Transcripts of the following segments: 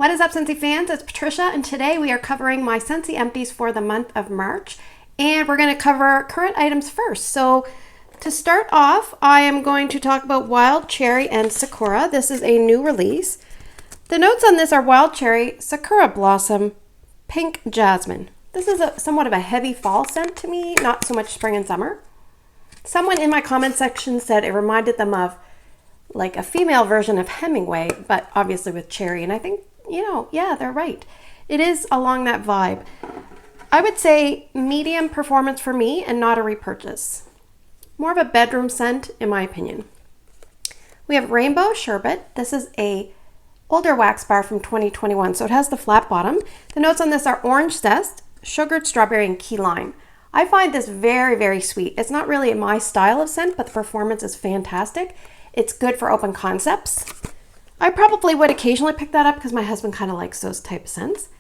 What is up, Scentsy fans? It's Patricia, and today we are covering my Scentsy Empties for the month of March, and we're going to cover current items first. So to start off, I am going to talk about Wild Cherry and Sakura. This is a new release. The notes on this are Wild Cherry, Sakura Blossom, Pink Jasmine. This is somewhat of a heavy fall scent to me, not so much spring and summer. Someone in my comment section said it reminded them of like a female version of Hemingway, but obviously with cherry, and I think, yeah, they're right. It is along that vibe. I would say medium performance for me and not a repurchase. More of a bedroom scent, in my opinion. We have Rainbow Sherbet. This is a older wax bar from 2021, so it has the flat bottom. The notes on this are orange zest, sugared strawberry, and key lime. I find this very, very sweet. It's not really my style of scent, but the performance is fantastic. It's good for open concepts. I probably would occasionally pick that up because my husband kind of likes those type of scents.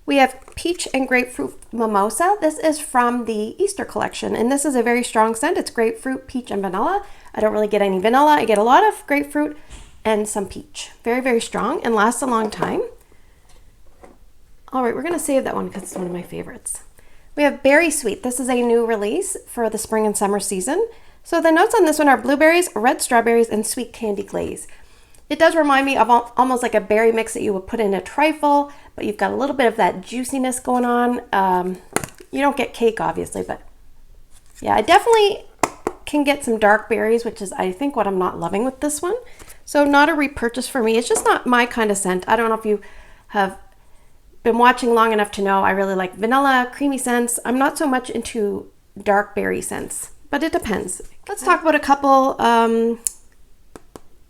We have Peach and Grapefruit Mimosa. This is from the Easter collection, and this is a very strong scent. It's grapefruit, peach, and vanilla. I don't really get any vanilla. I get a lot of grapefruit and some peach. Very, very strong and lasts a long time. All right, we're going to save that one because it's one of my favorites. We have Berry Sweet. This is a new release for the spring and summer season. So the notes on this one are blueberries, red strawberries, and sweet candy glaze. It does remind me of almost like a berry mix that you would put in a trifle, but you've got a little bit of that juiciness going on. You don't get cake, obviously, but yeah, I definitely can get some dark berries, which is, I think, what I'm not loving with this one. So not a repurchase for me. It's just not my kind of scent. I don't know if you have been watching long enough to know I really like vanilla, creamy scents. I'm not so much into dark berry scents, but it depends. Let's talk about a couple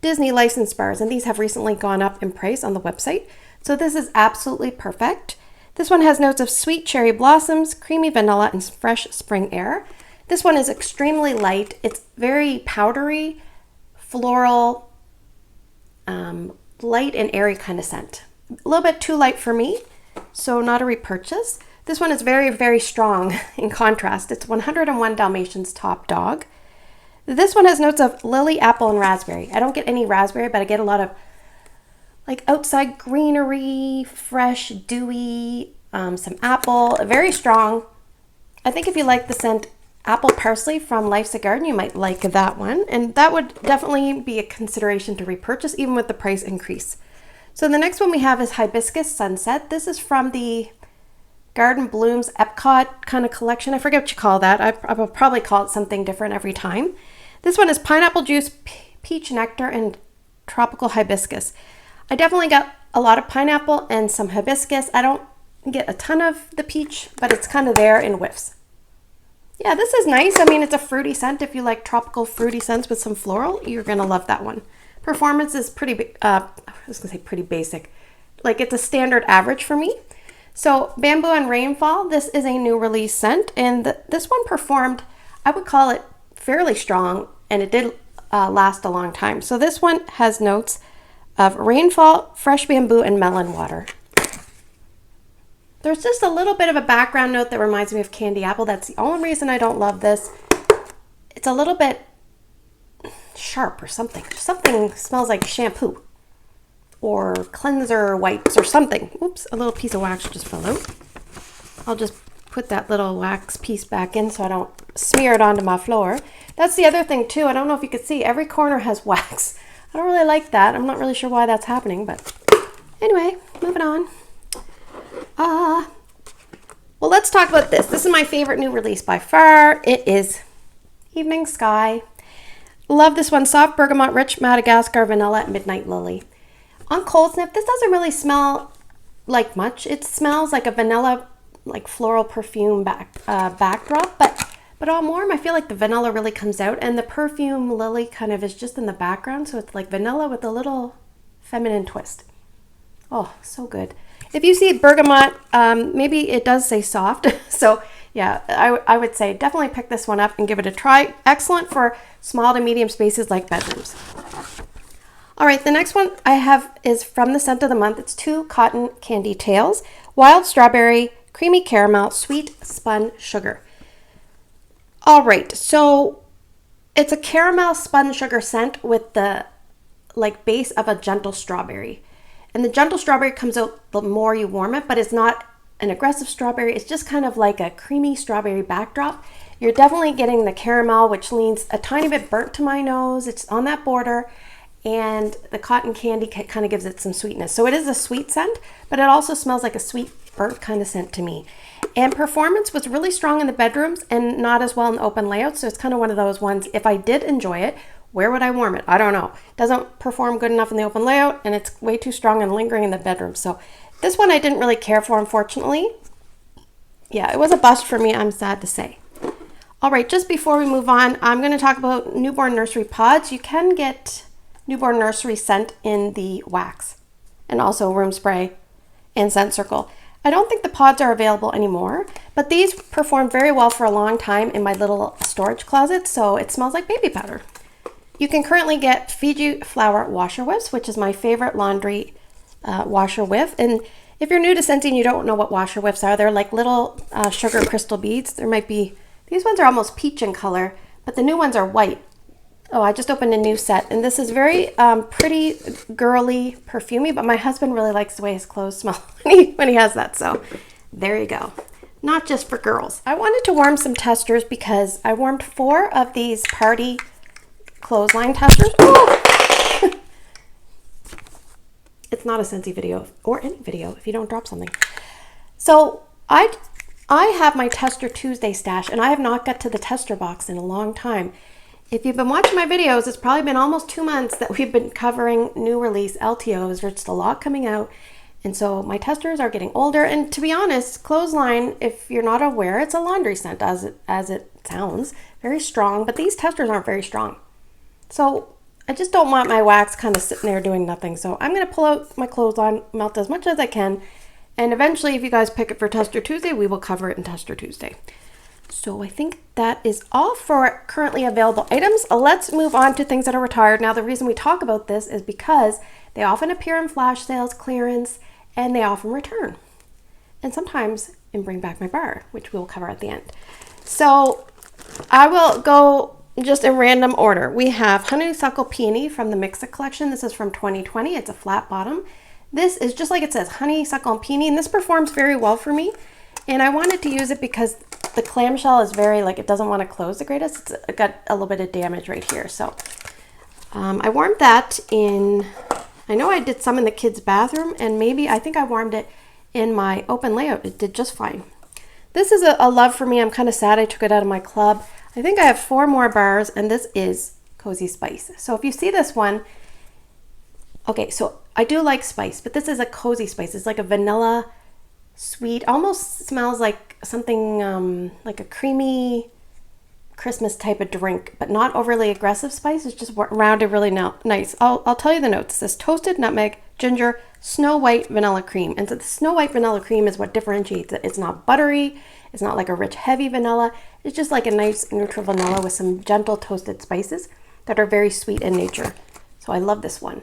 Disney licensed bars, and these have recently gone up in price on the website. So this is absolutely perfect. This one has notes of sweet cherry blossoms, creamy vanilla, and fresh spring air. This one is extremely light. It's very powdery, floral, light and airy kind of scent. A little bit too light for me, so not a repurchase. This one is very, very strong in contrast. It's 101 Dalmatians Top Dog. This one has notes of lily, apple, and raspberry. I don't get any raspberry, but I get a lot of like outside greenery, fresh, dewy, some apple, very strong. I think if you like the scent Apple Parsley from Life's a Garden, you might like that one. And that would definitely be a consideration to repurchase, even with the price increase. So the next one we have is Hibiscus Sunset. This is from the Garden Blooms Epcot kind of collection. I forget what you call that. I will probably call it something different every time. This one is pineapple juice, peach nectar, and tropical hibiscus. I definitely got a lot of pineapple and some hibiscus. I don't get a ton of the peach, but it's kind of there in whiffs. Yeah, this is nice. I mean, it's a fruity scent. If you like tropical fruity scents with some floral, you're going to love that one. Performance is pretty, I was going to say pretty basic. Like it's a standard average for me. So Bamboo and Rainfall, this is a new release scent, and this one performed, I would call it fairly strong, and it did last a long time. So this one has notes of rainfall, fresh bamboo, and melon water. There's just a little bit of a background note that reminds me of candy apple. That's the only reason I don't love this. It's a little bit sharp or something. Something smells like shampoo or cleanser wipes or something. Oops, a little piece of wax just fell out. I'll just put that little wax piece back in so I don't smear it onto my floor. That's the other thing too. I don't know if you could see, every corner has wax. I don't really like that. I'm not really sure why that's happening, but anyway, moving on. Well, let's talk about this. This is my favorite new release by far. It is Evening Sky. Love this one. Soft bergamot, rich Madagascar, vanilla, midnight lily. On cold sniff, this doesn't really smell like much. It smells like a vanilla, like floral perfume backdrop, but on warm, I feel like the vanilla really comes out, and the perfume lily kind of is just in the background, so it's like vanilla with a little feminine twist. Oh, so good. If you see bergamot, maybe it does say soft. So yeah, I would say definitely pick this one up and give it a try. Excellent for small to medium spaces like bedrooms. All right, the next one I have is from the scent of the month. It's 2 Cotton Candy Tails, Wild Strawberry, Creamy Caramel, Sweet Spun Sugar. All right, so it's a caramel spun sugar scent with the like base of a gentle strawberry. And the gentle strawberry comes out the more you warm it, but it's not an aggressive strawberry. It's just kind of like a creamy strawberry backdrop. You're definitely getting the caramel, which leans a tiny bit burnt to my nose. It's on that border. And the cotton candy kind of gives it some sweetness. So it is a sweet scent, but it also smells like a sweet burnt kind of scent to me. And performance was really strong in the bedrooms and not as well in the open layout. So it's kind of one of those ones, if I did enjoy it, where would I warm it? I don't know. It doesn't perform good enough in the open layout, and it's way too strong and lingering in the bedroom. So this one I didn't really care for, unfortunately. Yeah, it was a bust for me, I'm sad to say. All right, just before we move on, I'm going to talk about newborn nursery pods. You can get newborn nursery scent in the wax and also room spray and scent circle. I don't think the pods are available anymore, but these performed very well for a long time in my little storage closet, so it smells like baby powder. You can currently get Fiji flower washer whiffs, which is my favorite laundry washer whiff. And if you're new to Scentsy and you don't know what washer whiffs are, they're like little sugar crystal beads. There might be, these ones are almost peach in color, but the new ones are white. Oh, I just opened a new set, and this is very pretty, girly, perfumey, but my husband really likes the way his clothes smell when he has that, so there you go. Not just for girls. I wanted to warm some testers because I warmed 4 of these party clothesline testers. Oh! It's not a Scentsy video, or any video, if you don't drop something. So I have my Tester Tuesday stash, and I have not got to the tester box in a long time. If you've been watching my videos, it's probably been almost 2 months that we've been covering new release LTOs. There's just a lot coming out. And so my testers are getting older. And to be honest, clothesline, if you're not aware, it's a laundry scent as it sounds. Very strong, but these testers aren't very strong. So I just don't want my wax kind of sitting there doing nothing. So I'm going to pull out my clothesline, melt as much as I can. And eventually, if you guys pick it for Tester Tuesday, we will cover it in Tester Tuesday. So I think that is all for currently available items. Let's move on to things that are retired. Now, the reason we talk about this is because they often appear in flash sales, clearance, and they often return. And sometimes in Bring Back My Bar, which we'll cover at the end. So I will go just in random order. We have Honeysuckle Peony from the Mixa collection. This is from 2020. It's a flat bottom. This is just like it says, Honeysuckle and Peony, and this performs very well for me. And I wanted to use it because the clamshell is very, like, it doesn't want to close the greatest. It's got a little bit of damage right here. So I warmed that in, I know I did some in the kids' bathroom, and maybe, I think I warmed it in my open layout. It did just fine. This is a love for me. I'm kind of sad I took it out of my club. I think I have 4 more bars, and this is Cozy Spice. So if you see this one, okay, so I do like spice, but this is a Cozy Spice. It's like a vanilla sweet, almost smells like something like a creamy Christmas type of drink, but not overly aggressive spice. It's just rounded really nice. I'll tell you the notes. It says toasted nutmeg, ginger, snow white vanilla cream. And so the snow white vanilla cream is what differentiates it. It's not buttery. It's not like a rich, heavy vanilla. It's just like a nice neutral vanilla with some gentle toasted spices that are very sweet in nature. So I love this one.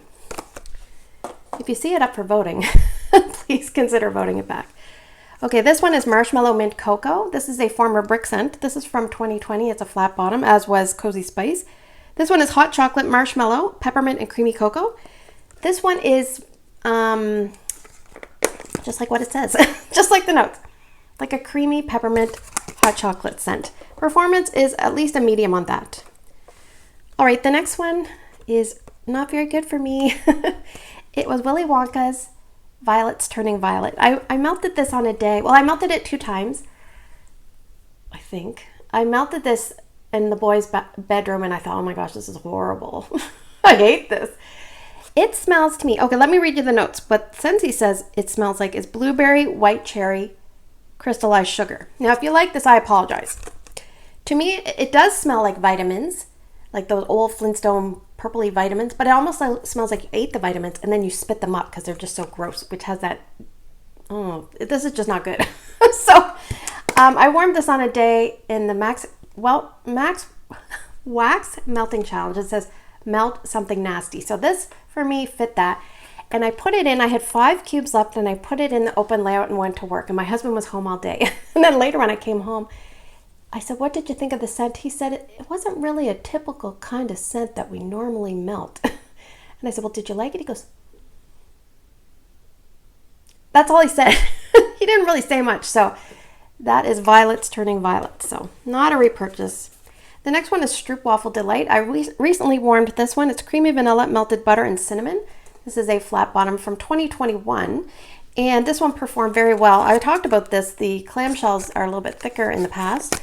If you see it up for voting, please consider voting it back. Okay, this one is Marshmallow Mint Cocoa. This is a former brick scent. This is from 2020. It's a flat bottom, as was Cozy Spice. This one is Hot Chocolate Marshmallow, Peppermint, and Creamy Cocoa. This one is just like what it says, just like the notes, like a creamy peppermint hot chocolate scent. Performance is at least a medium on that. All right, the next one is not very good for me. It was Willy Wonka's Violets Turning Violet. I melted this on a day. Well, I melted it 2 times, I think. I melted this in the boys' bedroom, and I thought, oh my gosh, this is horrible. I hate this. It smells to me, okay, let me read you the notes. What Scentsy says it smells like is blueberry, white cherry, crystallized sugar. Now, if you like this, I apologize. To me, it does smell like vitamins, like those old Flintstone purpley vitamins, but it almost smells like you ate the vitamins and then you spit them up because they're just so gross, which has that, oh, this is just not good. So I warmed this on a day in the Max Wax Melting Challenge. It says melt something nasty. So this for me fit that. And I put it in, I had 5 cubes left, and I put it in the open layout and went to work, and my husband was home all day. And then later when I came home, I said, what did you think of the scent? He said, it wasn't really a typical kind of scent that we normally melt. And I said, well, did you like it? He goes, that's all he said. He didn't really say much. So that is Violets Turning Violet. So not a repurchase. The next one is Stroopwafel Delight. I recently warmed this one. It's creamy vanilla, melted butter, and cinnamon. This is a flat bottom from 2021. And this one performed very well. I talked about this. The clamshells are a little bit thicker in the past.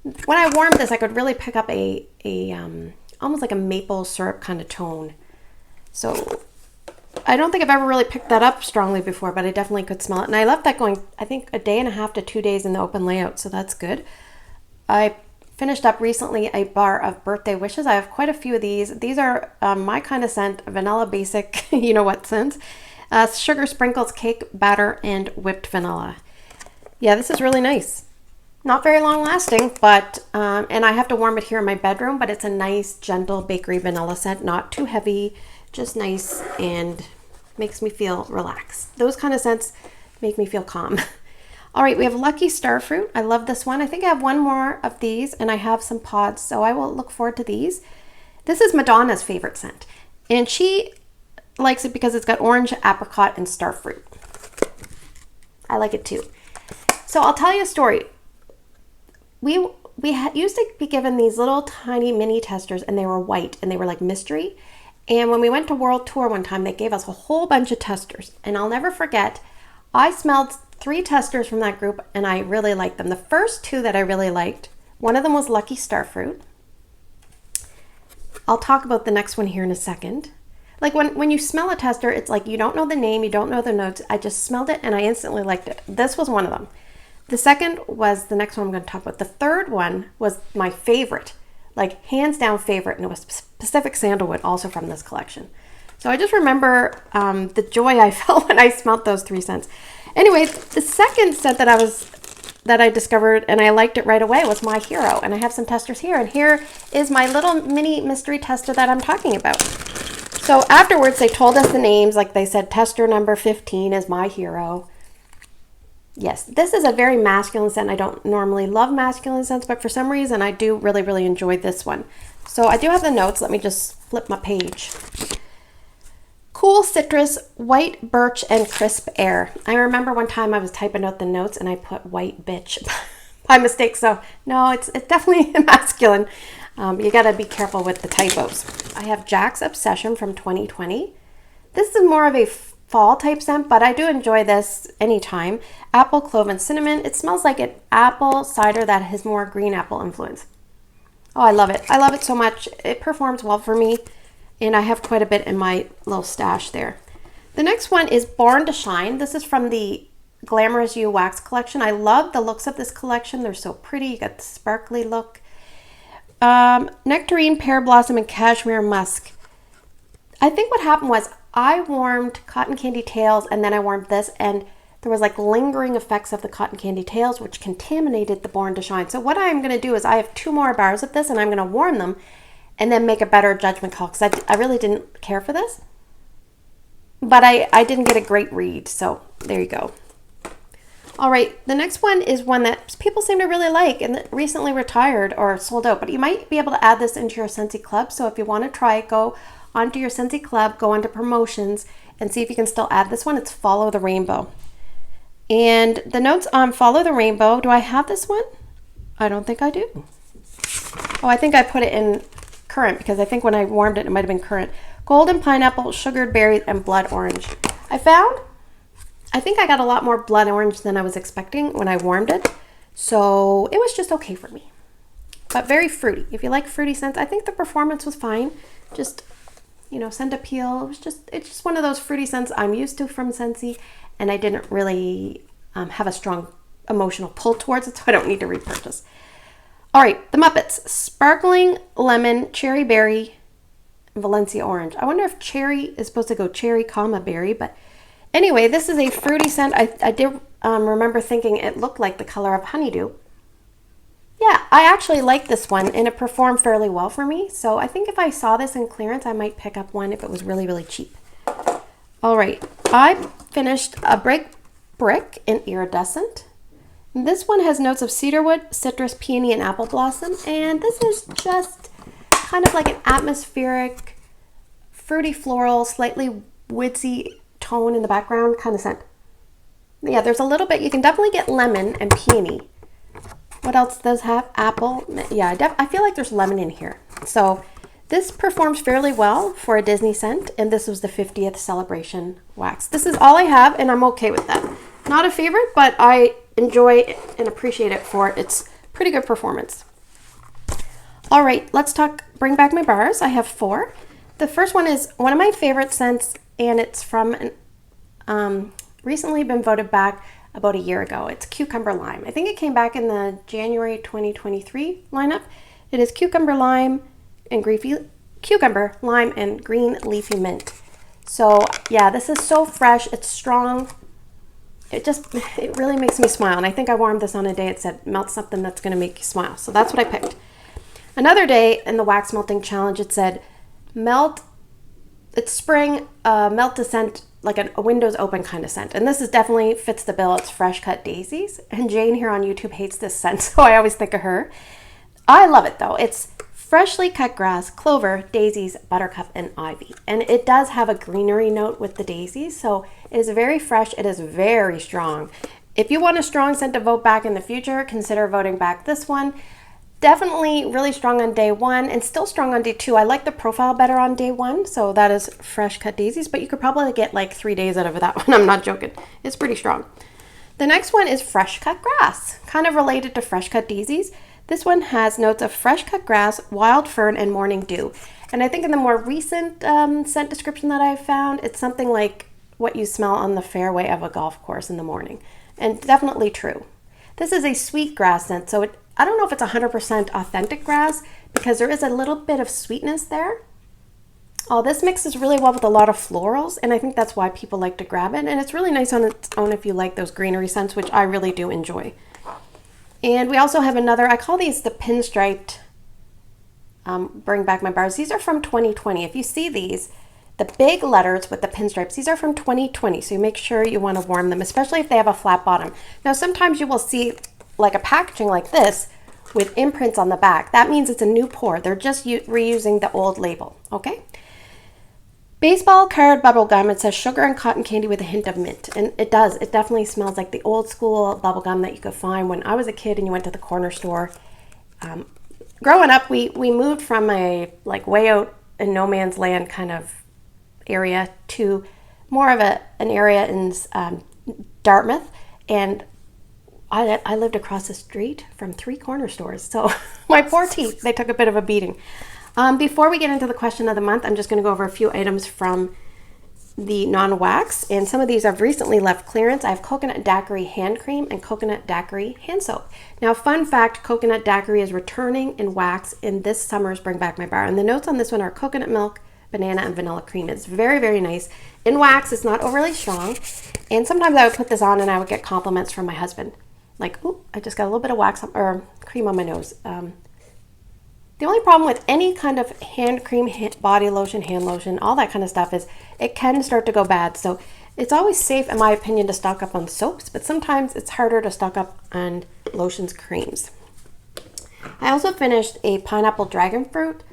When I warmed this, I could really pick up a almost like a maple syrup kind of tone. So I don't think I've ever really picked that up strongly before, but I definitely could smell it. And I left that going, I think, a day and a half to 2 days in the open layout, so that's good. I finished up recently a bar of birthday wishes. I have quite a few of these. These are my kind of scent, vanilla basic, you know what scents. Sugar sprinkles, cake batter, and whipped vanilla. Yeah, this is really nice. Not very long lasting, but, and I have to warm it here in my bedroom, but it's a nice, gentle bakery vanilla scent, not too heavy, just nice and makes me feel relaxed. Those kind of scents make me feel calm. All right, we have Lucky Starfruit. I love this one. I think I have one more of these and I have some pods, so I will look forward to these. This is Madonna's favorite scent, and she likes it because it's got orange, apricot, and starfruit. I like it too. So I'll tell you a story. We used to be given these little tiny mini testers, and they were white and they were like mystery. And when we went to World Tour one time, they gave us a whole bunch of testers. And I'll never forget, I smelled 3 testers from that group and I really liked them. The first 2 that I really liked, one of them was Lucky Starfruit. I'll talk about the next one here in a second. Like when you smell a tester, it's like you don't know the name, you don't know the notes. I just smelled it and I instantly liked it. This was one of them. The second was the next one I'm going to talk about. The third one was my favorite, like hands down favorite, and it was Pacific Sandalwood, also from this collection. So I just remember the joy I felt when I smelled those 3 scents. Anyway, the second scent that I discovered and I liked it right away was My Hero, and I have some testers here, and here is my little mini mystery tester that I'm talking about. So afterwards, they told us the names, like they said, tester number 15 is My Hero. Yes, this is a very masculine scent. I don't normally love masculine scents, but for some reason I do really, really enjoy this one. So I do have the notes. Let me just flip my page. Cool citrus, white birch, and crisp air. I remember one time I was typing out the notes and I put white bitch by mistake. So no, it's definitely masculine. You got to be careful with the typos. I have Jack's Obsession from 2020. This is more of a fall type scent, but I do enjoy this anytime. Apple, clove, and cinnamon. It smells like an apple cider that has more green apple influence. Oh, I love it. I love it so much. It performs well for me, and I have quite a bit in my little stash there. The next one is Born to Shine. This is from the Glamorous You Wax collection. I love the looks of this collection. They're so pretty. You got the sparkly look. Nectarine, Pear Blossom, and Cashmere Musk. I think what happened was I warmed Cotton Candy Tails and then I warmed this, and there was like lingering effects of the Cotton Candy Tails which contaminated the Born to Shine. So what I'm going to do is I have 2 more bars of this and I'm going to warm them and then make a better judgment call, because I really didn't care for this. But I didn't get a great read, so there you go. All right, the next one is one that people seem to really like and that recently retired or sold out, but you might be able to add this into your Scentsy Club. So if you want to try it, go onto your Scentsy Club, go onto promotions, and see if you can still add this one. It's Follow the Rainbow. And the notes on Follow the Rainbow, do I have this one? I don't think I do. Oh, I think I put it in currant, because I think when I warmed it, it might have been currant. Golden pineapple, sugared berries, and blood orange. I think I got a lot more blood orange than I was expecting when I warmed it. So it was just okay for me. But very fruity. If you like fruity scents, I think the performance was fine. Just, you know, scent appeal. It's just one of those fruity scents I'm used to from Scentsy, and I didn't really have a strong emotional pull towards it, so I don't need to repurchase. All right, the Muppets. Sparkling lemon, cherry berry, Valencia orange. I wonder if cherry is supposed to go cherry, comma, berry, but anyway, this is a fruity scent. I did remember thinking it looked like the color of honeydew. Yeah, I actually like this one, and it performed fairly well for me. So I think if I saw this in clearance, I might pick up one if it was really, really cheap. All right, I finished a brick in Iridescent. This one has notes of cedarwood, citrus, peony, and apple blossom. And this is just kind of like an atmospheric, fruity floral, slightly woodsy tone in the background kind of scent. Yeah, there's a little bit. You can definitely get lemon and peony. What else does have? Apple. Yeah, I feel like there's lemon in here. So this performs fairly well for a Disney scent, and this was the 50th celebration wax. This is all I have, and I'm okay with that. Not a favorite, but I enjoy it and appreciate it for its pretty good performance. All right, let's bring back my bars. I have 4. The first one is one of my favorite scents, and it's from recently been voted back about a year ago. It's Cucumber Lime. I think it came back in the January 2023 lineup. It is Cucumber Lime and Cucumber Lime and Green Leafy Mint. So yeah, this is so fresh. It's strong. It really makes me smile. And I think I warmed this on a day. It said melt something that's going to make you smile. So that's what I picked. Another day in the wax melting challenge, it said it's spring, melt a scent like a windows open kind of scent. And this is definitely fits the bill. It's fresh cut daisies. And Jane here on YouTube hates this scent, so I always think of her. I love it though. It's freshly cut grass, clover, daisies, buttercup, and ivy. And it does have a greenery note with the daisies, so it is very fresh. It is very strong. If you want a strong scent to vote back in the future, consider voting back this one. Definitely really strong on day 1 and still strong on day 2. I like the profile better on day 1, so that is fresh cut daisies, but you could probably get like 3 days out of that one. I'm not joking. It's pretty strong. The next one is fresh cut grass, kind of related to fresh cut daisies. This one has notes of fresh cut grass, wild fern, and morning dew. And I think in the more recent scent description that I've found, it's something like what you smell on the fairway of a golf course in the morning. And definitely true. This is a sweet grass scent, so I don't know if it's 100% authentic grass because there is a little bit of sweetness there. Oh, this mixes really well with a lot of florals, and I think that's why people like to grab it. And it's really nice on its own if you like those greenery scents, which I really do enjoy. And we also have another, I call these the pinstriped Bring Back My Bars. These are from 2020. If you see these, the big letters with the pinstripes, these are from 2020, so you make sure you want to warm them, especially if they have a flat bottom. Now, sometimes you will see like a packaging like this with imprints on the back. That means it's a new pour. They're just reusing the old label, okay? Baseball card bubble gum. It says sugar and cotton candy with a hint of mint. And it does. It definitely smells like the old school bubble gum that you could find when I was a kid and you went to the corner store. Growing up, we moved from a like way out in no man's land kind of area to more of an area in Dartmouth. And I lived across the street from 3 corner stores. So my poor teeth, they took a bit of a beating. Before we get into the question of the month, I'm just going to go over a few items from the non-wax. And some of these I've recently left clearance. I have coconut daiquiri hand cream and coconut daiquiri hand soap. Now, fun fact, coconut daiquiri is returning in wax in this summer's Bring Back My Bar. And the notes on this one are coconut milk, banana, and vanilla cream. It's very, very nice. In wax, it's not overly strong. And sometimes I would put this on and I would get compliments from my husband. Like, ooh, I just got a little bit of wax or cream on my nose. The only problem with any kind of hand cream, body lotion, hand lotion, all that kind of stuff is it can start to go bad. So it's always safe, in my opinion, to stock up on soaps, but sometimes it's harder to stock up on lotions, creams. I also finished a pineapple dragon fruit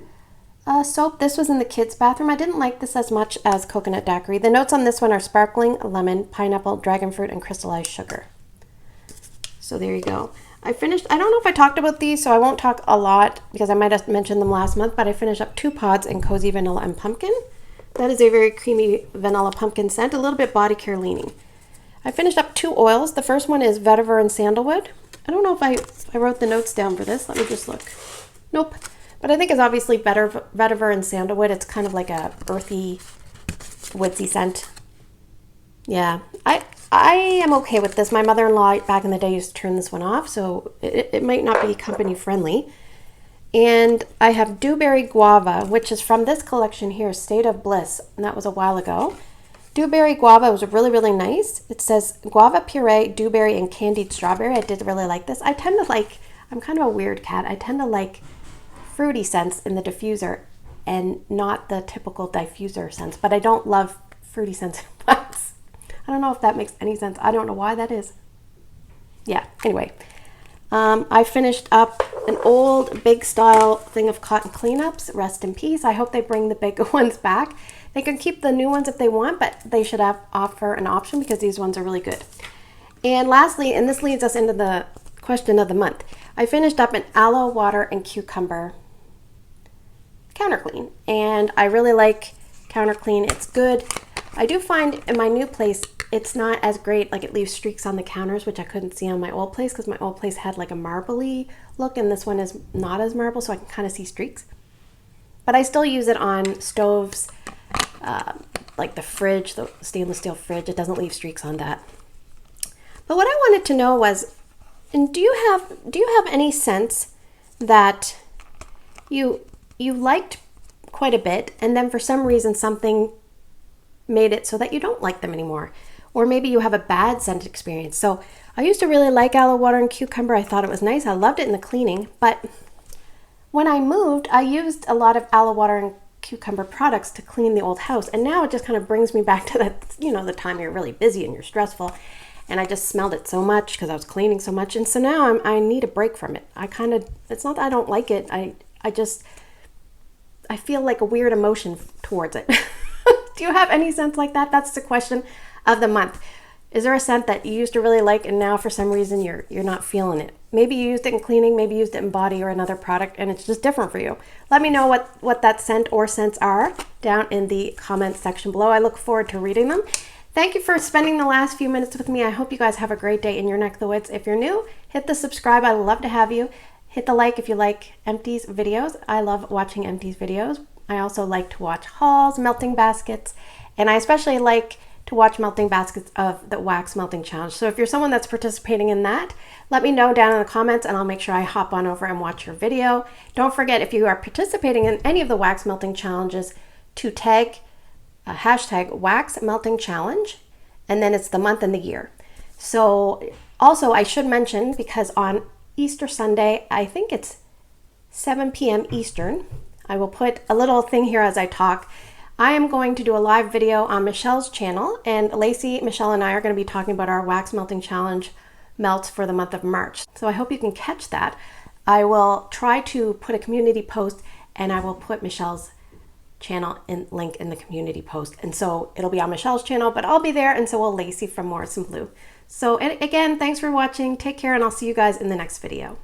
soap. This was in the kids' bathroom. I didn't like this as much as coconut daiquiri. The notes on this one are sparkling lemon, pineapple, dragon fruit, and crystallized sugar. So there you go. I don't know if I talked about these, so I won't talk a lot because I might have mentioned them last month, but I finished up 2 pods in Cozy Vanilla and Pumpkin. That is a very creamy vanilla pumpkin scent, a little bit body care leaning. I finished up 2 oils. The first one is vetiver and sandalwood. I don't know if I wrote the notes down for this. Let me just look. Nope. But I think it's obviously vetiver and sandalwood. It's kind of like a earthy, woodsy scent. Yeah, I am okay with this. My mother-in-law back in the day used to turn this one off, so it might not be company friendly. And I have Dewberry Guava, which is from this collection here, State of Bliss, and that was a while ago. Dewberry Guava was really, really nice. It says guava puree, dewberry, and candied strawberry. I did really like this. I'm kind of a weird cat. I tend to like fruity scents in the diffuser and not the typical diffuser scents, but I don't love fruity scents in wax. I don't know if that makes any sense. I don't know why that is. Yeah, anyway. I finished up an old big style thing of cotton cleanups. Rest in peace. I hope they bring the big ones back. They can keep the new ones if they want, but they should offer an option because these ones are really good. And lastly, and this leads us into the question of the month, I finished up an aloe water and cucumber counter clean, and I really like counter clean. It's good. I do find in my new place it's not as great, like it leaves streaks on the counters, which I couldn't see on my old place because my old place had like a marbly look, and this one is not as marble, so I can kind of see streaks. But I still use it on stoves, like the fridge, the stainless steel fridge. It doesn't leave streaks on that. But what I wanted to know was, and do you have any scents that you liked quite a bit, and then for some reason something made it so that you don't like them anymore? Or maybe you have a bad scent experience. So I used to really like aloe water and cucumber. I thought it was nice. I loved it in the cleaning. But when I moved, I used a lot of aloe water and cucumber products to clean the old house. And now it just kind of brings me back to that, the time you're really busy and you're stressful. And I just smelled it so much because I was cleaning so much. And so now I need a break from it. It's not that I don't like it. I feel like a weird emotion towards it. Do you have any scents like that? That's the question of the month. Is there a scent that you used to really like and now for some reason you're not feeling it? Maybe you used it in cleaning, maybe you used it in body or another product, and it's just different for you. Let me know what that scent or scents are down in the comments section below. I look forward to reading them. Thank you for spending the last few minutes with me. I hope you guys have a great day in your neck of the woods. If you're new, hit the subscribe. I'd love to have you. Hit the like if you like Empties videos. I love watching Empties videos. I also like to watch hauls, melting baskets, and I especially like to watch melting baskets of the wax melting challenge. So if you're someone that's participating in that, let me know down in the comments and I'll make sure I hop on over and watch your video. Don't forget, if you are participating in any of the wax melting challenges, to tag hashtag wax melting challenge, and then it's the month and the year. So also I should mention, because on Easter Sunday, I think it's 7 p.m. Eastern, I will put a little thing here as I talk. I am going to do a live video on Michelle's channel, and Lacey, Michelle, and I are going to be talking about our wax melting challenge melts for the month of March. So I hope you can catch that. I will try to put a community post, and I will put Michelle's channel link in the community post. And so it'll be on Michelle's channel, but I'll be there, and so will Lacey from Morris and Blue. So again, thanks for watching. Take care, and I'll see you guys in the next video.